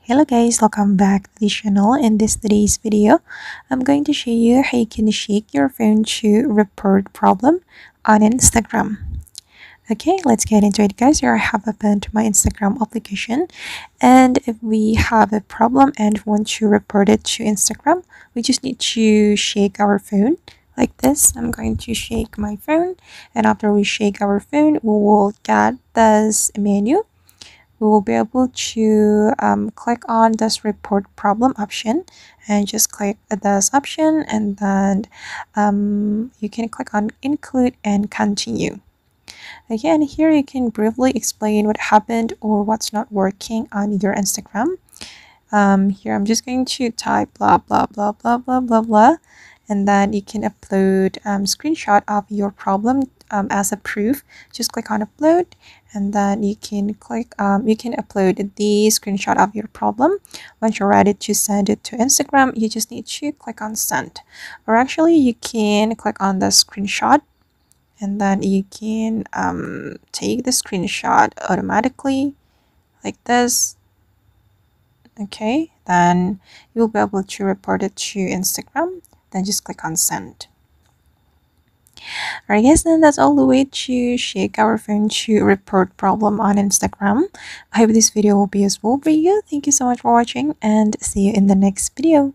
Hello guys, welcome back to the channel. In today's video, I'm going to show you how you can shake your phone to report problem on Instagram. Okay, let's get into it guys. Here I have opened my Instagram application, and if we have a problem and want to report it to Instagram, we just need to shake our phone like this. I'm going to shake my phone, and after we shake our phone, we will get this menu. We will be able to click on this report problem option and just click this option, and then you can click on include and continue. Again, here you can briefly explain what happened or what's not working on your Instagram. Here I'm just going to type blah blah blah blah blah blah blah, and then you can upload screenshot of your problem as a proof. Just click on upload, and then you can upload the screenshot of your problem. Once you're ready to send it to Instagram, you just need to click on send, or actually you can click on the screenshot, and then you can take the screenshot automatically like this. Okay, then you will be able to report it to Instagram. Then just click on send. Alright guys, then that's all the way to shake our phone to report problem on Instagram. I hope this video will be useful for you. Thank you so much for watching, and see you in the next video.